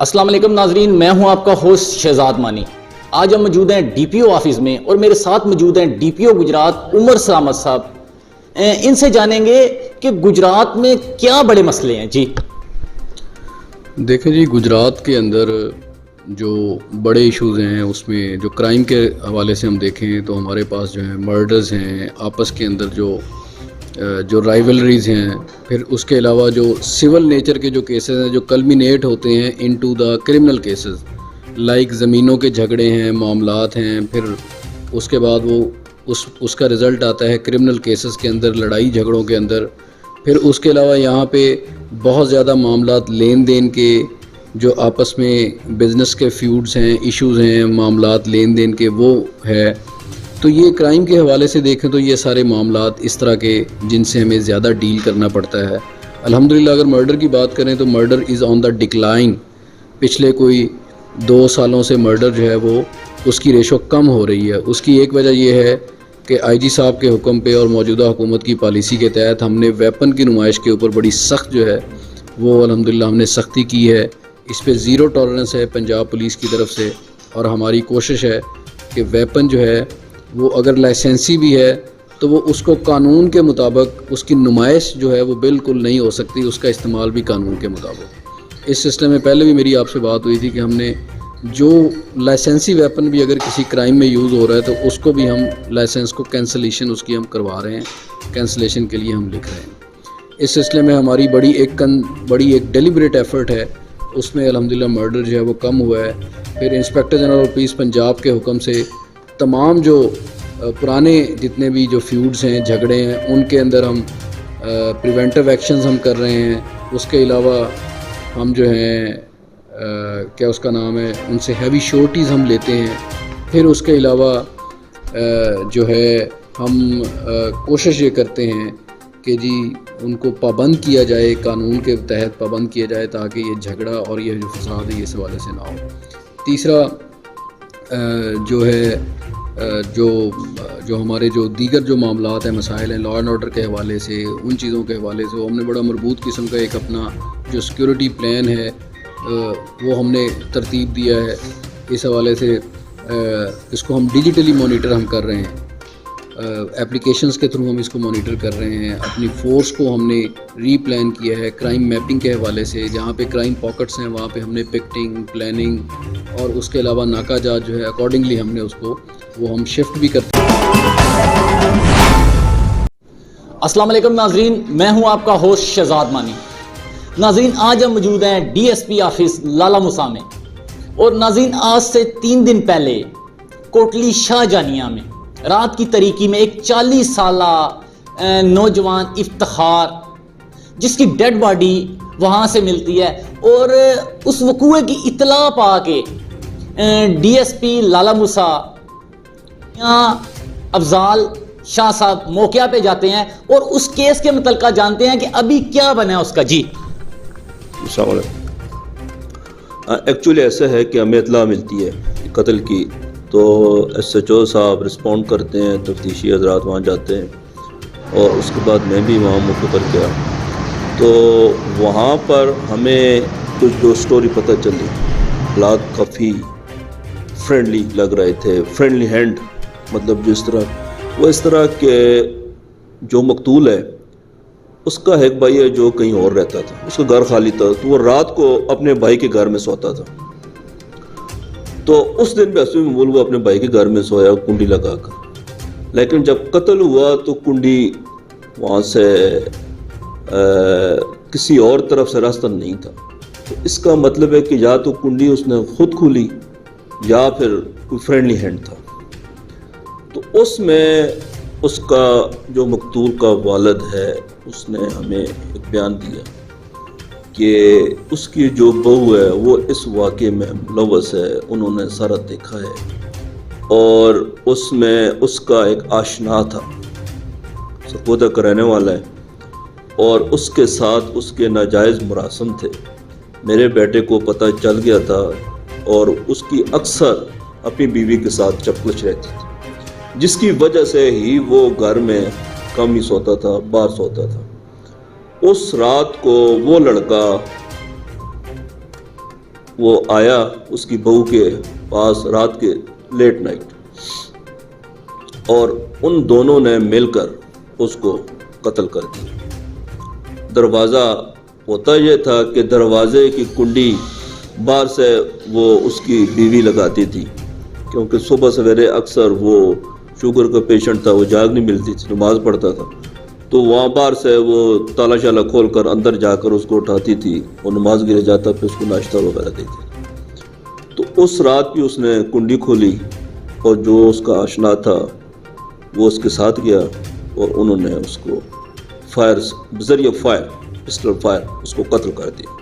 السلام علیکم ناظرین، میں ہوں آپ کا ہوسٹ شہزاد مانی۔ آج ہم موجود ہیں ڈی پی او آفس میں اور میرے ساتھ موجود ہیں ڈی پی او گجرات عمر سلامت صاحب۔ ان سے جانیں گے کہ گجرات میں کیا بڑے مسئلے ہیں۔ جی دیکھیں جی، گجرات کے اندر جو بڑے ایشوز ہیں اس میں جو کرائم کے حوالے سے ہم دیکھیں تو ہمارے پاس جو ہیں مرڈرز ہیں، آپس کے اندر جو رائیولریز ہیں، پھر اس کے علاوہ جو سول نیچر کے جو کیسز ہیں جو کلمینیٹ ہوتے ہیں into the criminal cases, like زمینوں کے جھگڑے ہیں، معاملات ہیں، پھر اس کے بعد وہ اس کا رزلٹ آتا ہے کرمنل کیسز کے اندر، لڑائی جھگڑوں کے اندر۔ پھر اس کے علاوہ یہاں پہ بہت زیادہ معاملات لین دین کے، جو آپس میں بزنس کے فیوڈز ہیں، ایشوز ہیں، معاملات لین دین کے، وہ ہے۔ تو یہ کرائم کے حوالے سے دیکھیں تو یہ سارے معاملات اس طرح کے جن سے ہمیں زیادہ ڈیل کرنا پڑتا ہے۔ الحمدللہ اگر مرڈر کی بات کریں تو murder is on the decline. پچھلے کوئی 2 سالوں سے مرڈر جو ہے وہ اس کی ریشو کم ہو رہی ہے۔ اس کی ایک وجہ یہ ہے کہ آئی جی صاحب کے حکم پہ اور موجودہ حکومت کی پالیسی کے تحت ہم نے ویپن کی نمائش کے اوپر بڑی سخت جو ہے وہ الحمدللہ ہم نے سختی کی ہے۔ اس پہ زیرو ٹالرنس ہے پنجاب پولیس کی طرف سے، اور ہماری کوشش ہے کہ ویپن جو ہے وہ اگر لائسنسی بھی ہے تو وہ اس کو قانون کے مطابق، اس کی نمائش جو ہے وہ بالکل نہیں ہو سکتی، اس کا استعمال بھی قانون کے مطابق۔ اس سلسلے میں پہلے بھی میری آپ سے بات ہوئی تھی کہ ہم نے جو لائسنسی ویپن بھی اگر کسی کرائم میں یوز ہو رہا ہے تو اس کو بھی ہم لائسنس کو کینسلیشن اس کی ہم کروا رہے ہیں، کینسلیشن کے لیے ہم لکھ رہے ہیں۔ اس سلسلے میں ہماری بڑی ایک ڈیلیبریٹ ایفرٹ ہے، اس میں الحمدللہ مرڈر جو ہے وہ کم ہوا ہے۔ پھر inspector general of police Punjab کے حکم سے تمام جو پرانے جتنے بھی جو فیوڈز ہیں، جھگڑے ہیں، ان کے اندر ہم پریونٹیو ایکشنز ہم کر رہے ہیں۔ اس کے علاوہ ہم جو ہیں کیا اس کا نام ہے، ان سے ہیوی شورٹیز ہم لیتے ہیں۔ پھر اس کے علاوہ جو ہے ہم کوشش یہ کرتے ہیں کہ جی ان کو پابند کیا جائے، قانون کے تحت پابند کیا جائے تاکہ یہ جھگڑا اور یہ جو فساد ہے یہ اس حوالے سے نہ ہو۔ تیسرا جو ہے جو ہمارے جو دیگر جو معاملات ہیں، مسائل ہیں لا اینڈ آرڈر کے حوالے سے، ان چیزوں کے حوالے سے ہم نے بڑا مربوط قسم کا ایک اپنا جو سیکیورٹی پلان ہے وہ ہم نے ترتیب دیا ہے۔ اس حوالے سے اس کو ہم ڈیجیٹلی مانیٹر ہم کر رہے ہیں، اپلیکیشنز کے تھرو ہم اس کو مانیٹر کر رہے ہیں۔ اپنی فورس کو ہم نے ری پلان کیا ہے کرائم میپنگ کے حوالے سے، جہاں پہ کرائم پاکٹس ہیں وہاں پہ ہم نے پکٹنگ، پلاننگ اور اس کے علاوہ ناکہ جات جو ہے اکارڈنگلی ہم نے اس کو وہ ہم شفٹ بھی کرتے ہیں۔ السلام علیکم ناظرین، میں ہوں آپ کا ہوسٹ شہزاد مانی۔ ناظرین، آج ہم موجود ہیں ڈی ایس پی آفس لالا موسیٰ میں، اور ناظرین آج سے 3 دن پہلے کوٹلی شاہ جہانیہ میں رات کی تاریکی میں ایک 40 سالہ نوجوان افتخار، جس کی ڈیڈ باڈی وہاں سے ملتی ہے، اور اس وقوع کی اطلاع پا کے ڈی ایس پی لالا موسیٰ یہاں افضال شاہ صاحب موقع پہ جاتے ہیں اور اس کیس کے متعلقہ جانتے ہیں کہ ابھی کیا بنا ہے اس کا۔ جی السلام علیکم۔ ایکچولی ایسا ہے کہ ہمیں اطلاع ملتی ہے قتل کی، تو ایس ایچ او صاحب رسپونڈ کرتے ہیں، تفتیشی حضرات وہاں جاتے ہیں، اور اس کے بعد میں بھی وہاں موقع پر گیا، تو وہاں پر ہمیں کچھ جو سٹوری پتہ چلی، حالات کافی فرینڈلی لگ رہے تھے۔ فرینڈلی ہینڈ مطلب اس طرح کہ جو مقتول ہے اس کا ایک بھائی ہے جو کہیں اور رہتا تھا، اس کا گھر خالی تھا، تو وہ رات کو اپنے بھائی کے گھر میں سوتا تھا۔ تو اس دن بھی اصل میں وہ اپنے بھائی کے گھر میں سویا کنڈی لگا کر، لیکن جب قتل ہوا تو کنڈی وہاں سے کسی اور طرف سے راستہ نہیں تھا۔ تو اس کا مطلب ہے کہ یا تو کنڈی اس نے خود کھولی یا پھر کوئی فرینڈلی ہینڈ تھا۔ تو اس میں اس کا جو مقتول کا والد ہے اس نے ہمیں ایک بیان دیا کہ اس کی جو بہو ہے وہ اس واقعے میں ملوث ہے، انہوں نے سارا دیکھا ہے، اور اس میں اس کا ایک آشنا تھا، سپودہ کا رہنے والا ہے، اور اس کے ساتھ اس کے ناجائز مراسم تھے۔ میرے بیٹے کو پتہ چل گیا تھا، اور اس کی اکثر اپنی بیوی کے ساتھ چپکش رہتی تھی، جس کی وجہ سے ہی وہ گھر میں کم ہی سوتا تھا، باہر سوتا تھا۔ اس رات کو وہ لڑکا وہ آیا اس کی بہو کے پاس رات کے لیٹ نائٹ، اور ان دونوں نے مل کر اس کو قتل کر دیا۔ دروازہ ہوتا یہ تھا کہ دروازے کی کنڈی باہر سے وہ اس کی بیوی لگاتی تھی، کیونکہ صبح سویرے اکثر وہ شوگر کا پیشنٹ تھا، وہ جاگ نہیں ملتی تھی، نماز پڑھتا تھا، تو وہاں باہر سے وہ تالا شالا کھول کر اندر جا کر اس کو اٹھاتی تھی، وہ نماز گرے جاتا، پھر اس کو ناشتہ وغیرہ دیتی۔ تو اس رات بھی اس نے کنڈی کھولی اور جو اس کا آشنا تھا وہ اس کے ساتھ گیا، اور انہوں نے اس کو بذریعہ فائر پسٹل فائر اس کو قتل کر دیا۔